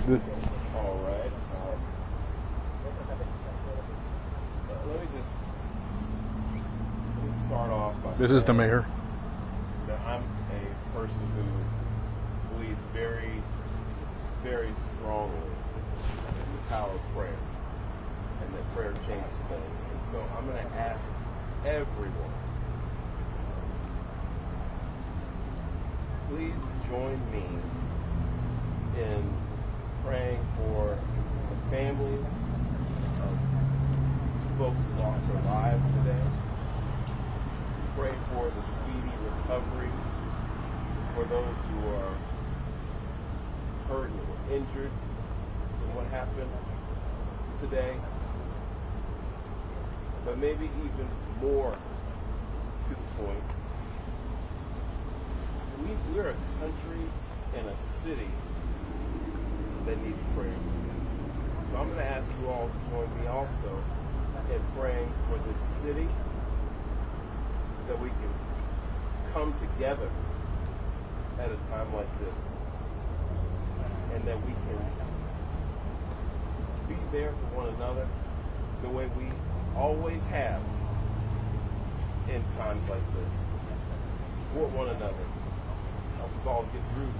The, All right. Let me start off by this is the mayor. that I'm a person who believes very, very strongly in the power of prayer and that prayer changes things. And so I'm going to ask everyone, please join me in praying for the families of folks who lost their lives today. Pray for the speedy recovery for those who are hurt or injured in what happened today. But maybe even more to the point, we're a country and a city that needs prayer. So I'm going to ask you all to join me also in praying for this city, that we can come together at a time like this, and that we can be there for one another the way we always have in times like this. Support one another, help us all get through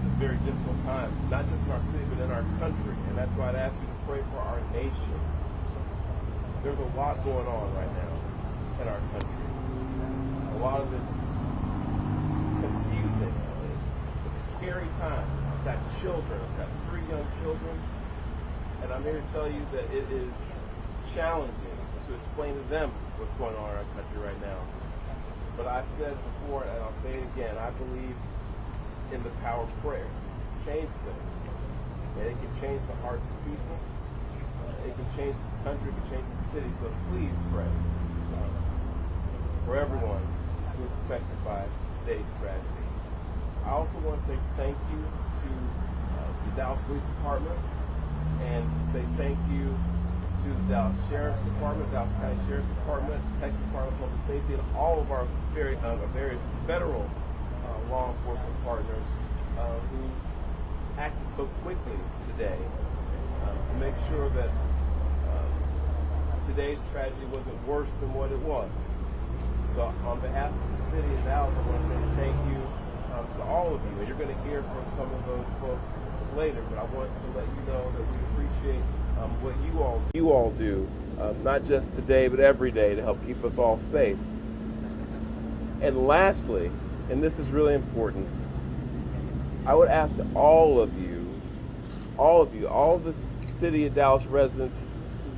this very difficult time, not just in our city, but in our country. And that's why I'd ask you to pray for our nation. There's a lot going on right now in our country. A lot of it's confusing. It's a scary time. I've got children. I've got 3 young children. And I'm here to tell you that it is challenging to explain to them what's going on in our country right now. But I've said before, and I'll say it again, I believe in the power of prayer. Change things. And it can change the hearts of people. It can change this country. It can change the city. So please pray for everyone who is affected by today's tragedy. I also want to say thank you to the Dallas Police Department, and say thank you to the Dallas Sheriff's Department, Dallas County Sheriff's Department, Texas Department of Public Safety, and all of our various federal law enforcement partners who acted so quickly today to make sure that today's tragedy wasn't worse than what it was. So on behalf of the city of Dallas, I want to say thank you to all of you. And you're going to hear from some of those folks later, but I want to let you know that we appreciate what you all do, not just today, but every day, to help keep us all safe. And lastly, and this is really important, I would ask all of the city of Dallas residents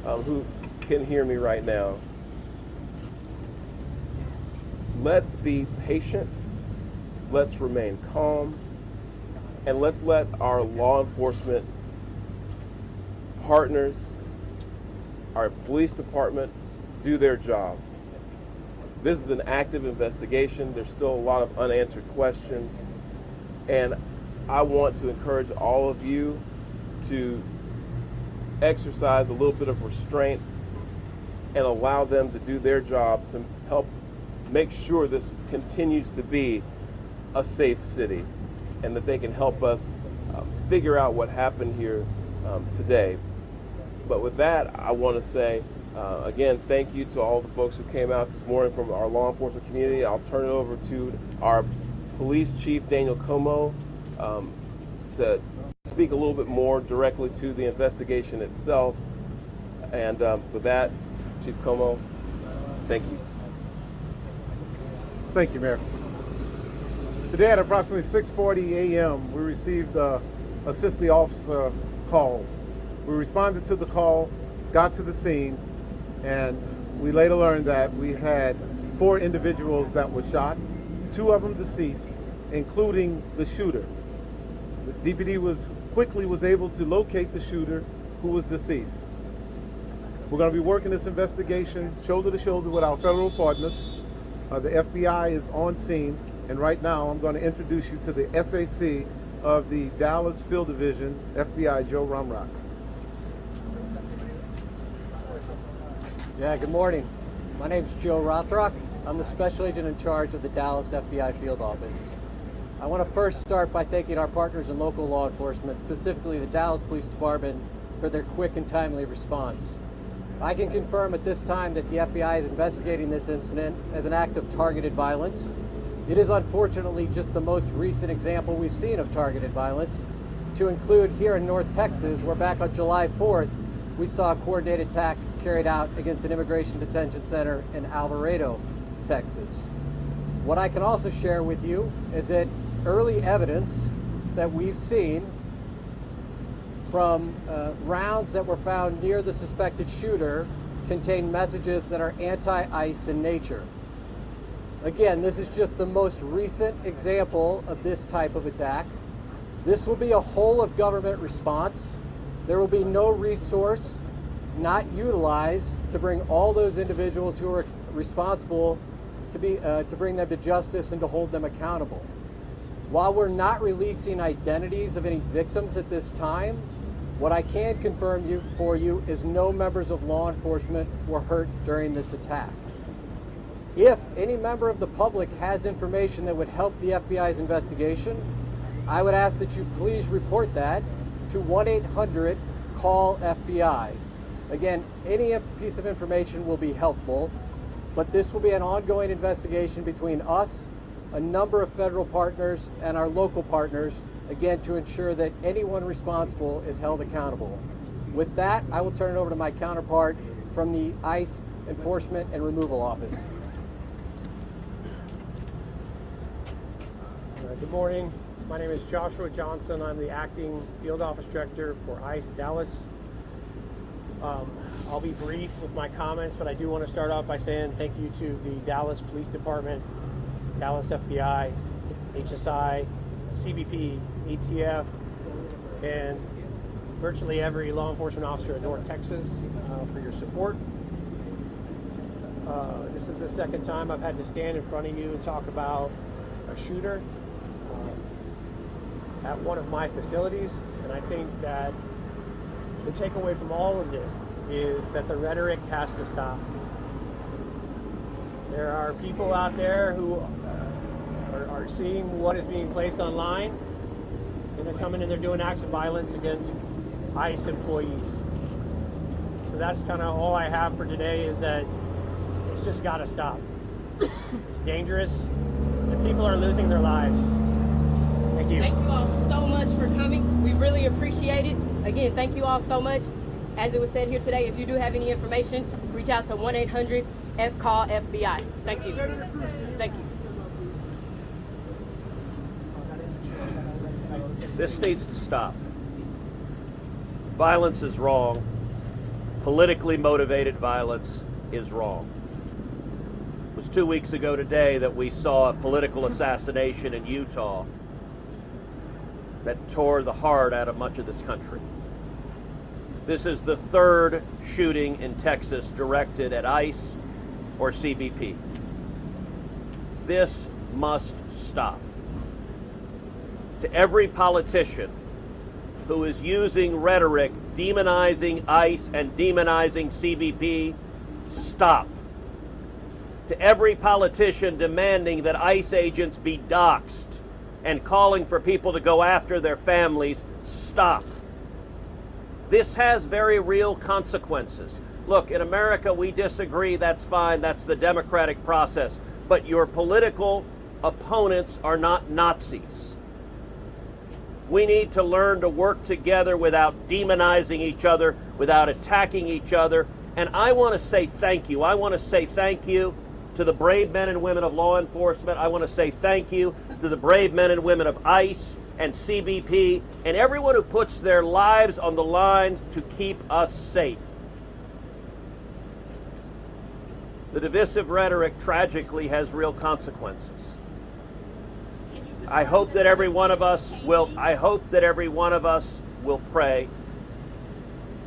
who can hear me right now, let's be patient, let's remain calm, and let's let our law enforcement partners, our police department, do their job. This is an active investigation. There's still a lot of unanswered questions. And I want to encourage all of you to exercise a little bit of restraint and allow them to do their job to help make sure this continues to be a safe city, and that they can help us figure out what happened here today. But with that, I want to say, again, thank you to all the folks who came out this morning from our law enforcement community. I'll turn it over to our police chief, Daniel Como, to speak a little bit more directly to the investigation itself. And with that, Chief Como, thank you. Thank you, Mayor. Today at approximately 6:40 a.m., we received a city officer call. We responded to the call, got to the scene, and we later learned that we had 4 individuals that were shot, 2 of them deceased, including the shooter. The DPD was able to locate the shooter, who was deceased. We're going to be working this investigation shoulder to shoulder with our federal partners. The FBI is on scene, and right now I'm going to introduce you to the SAC of the Dallas Field Division, FBI Joe Rumrock. Yeah, good morning. My name's Joe Rothrock. I'm the special agent in charge of the Dallas FBI Field Office. I want to first start by thanking our partners in local law enforcement, specifically the Dallas Police Department, for their quick and timely response. I can confirm at this time that the FBI is investigating this incident as an act of targeted violence. It is unfortunately just the most recent example we've seen of targeted violence, to include here in North Texas, where back on July 4th, we saw a coordinated attack carried out against an immigration detention center in Alvarado, Texas. What I can also share with you is that early evidence that we've seen from rounds that were found near the suspected shooter contain messages that are anti-ICE in nature. Again, this is just the most recent example of this type of attack. This will be a whole of government response. There will be no resource not utilized to bring all those individuals who are responsible to bring them to justice and to hold them accountable. While we're not releasing identities of any victims at this time, what I can confirm for you is no members of law enforcement were hurt during this attack. If any member of the public has information that would help the FBI's investigation, I would ask that you please report that to 1-800-CALL-FBI. Again, any piece of information will be helpful, but this will be an ongoing investigation between us, a number of federal partners, and our local partners, again, to ensure that anyone responsible is held accountable. With that, I will turn it over to my counterpart from the ICE Enforcement and Removal Office. Good morning. My name is Joshua Johnson. I'm the acting field office director for ICE Dallas. I'll be brief with my comments, but I do want to start off by saying thank you to the Dallas Police Department, Dallas FBI, HSI, CBP, ATF, and virtually every law enforcement officer in North Texas for your support. This is the second time I've had to stand in front of you and talk about a shooter at one of my facilities, and I think that the takeaway from all of this is that the rhetoric has to stop. There are people out there who are seeing what is being placed online, and they're coming and they're doing acts of violence against ICE employees. So that's kind of all I have for today, is that it's just got to stop. It's dangerous, and people are losing their lives. Thank you. Thank you all so much for coming. We really appreciate it. Again, thank you all so much. As it was said here today, if you do have any information, reach out to 1-800-CALL-FBI. Thank you. Thank you. This needs to stop. Violence is wrong. Politically motivated violence is wrong. It was 2 weeks ago today that we saw a political assassination in Utah that tore the heart out of much of this country. This is the third shooting in Texas directed at ICE or CBP. This must stop. To every politician who is using rhetoric demonizing ICE and demonizing CBP, stop. To every politician demanding that ICE agents be doxxed and calling for people to go after their families, stop. This has very real consequences. Look, in America, we disagree, that's fine, that's the democratic process. But your political opponents are not Nazis. We need to learn to work together without demonizing each other, without attacking each other. And I want to say thank you. I want to say thank you to the brave men and women of law enforcement. I want to say thank you to the brave men and women of ICE and CBP and everyone who puts their lives on the line to keep us safe. The divisive rhetoric tragically has real consequences. I hope that every one of us will pray,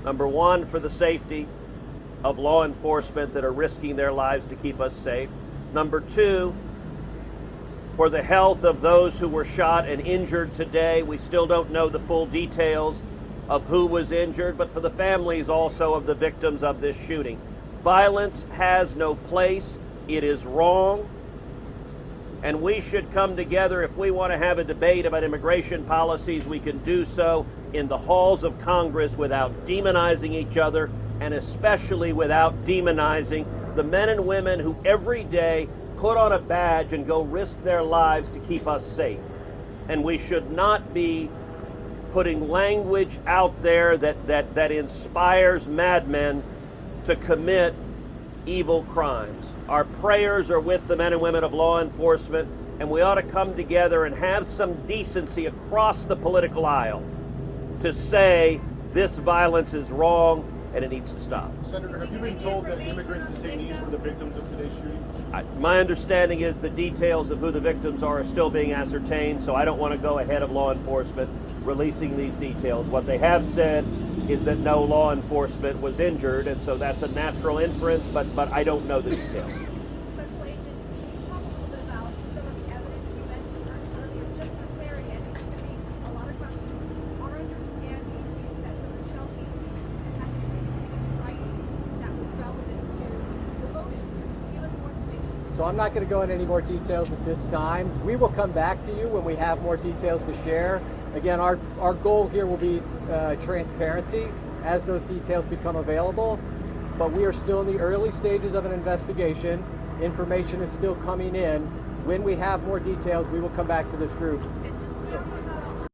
number one, for the safety of law enforcement that are risking their lives to keep us safe. Number two, for the health of those who were shot and injured today. We still don't know the full details of who was injured, but for the families also of the victims of this shooting. Violence has no place. It is wrong. And we should come together. If we want to have a debate about immigration policies, we can do so in the halls of Congress without demonizing each other, and especially without demonizing the men and women who every day put on a badge and go risk their lives to keep us safe. And we should not be putting language out there that inspires madmen to commit evil crimes. Our prayers are with the men and women of law enforcement, and we ought to come together and have some decency across the political aisle to say this violence is wrong and it needs to stop. Senator, have you been told that immigrant detainees were the victims of today's shooting? My understanding is the details of who the victims are still being ascertained, so I don't want to go ahead of law enforcement releasing these details. What they have said is that no law enforcement was injured, and so that's a natural inference, but I don't know the details. Special Agent, can you talk a little bit about some of the evidence you mentioned earlier? Just for clarity, I think there's going to be a lot of questions. Our understanding is that some of the shell casings had specific writing that was relevant to the voting. Give us more information. So I'm not going to go into any more details at this time. We will come back to you when we have more details to share. Again, our goal here will be transparency as those details become available, but we are still in the early stages of an investigation. Information is still coming in. When we have more details, we will come back to this group. And just clarify,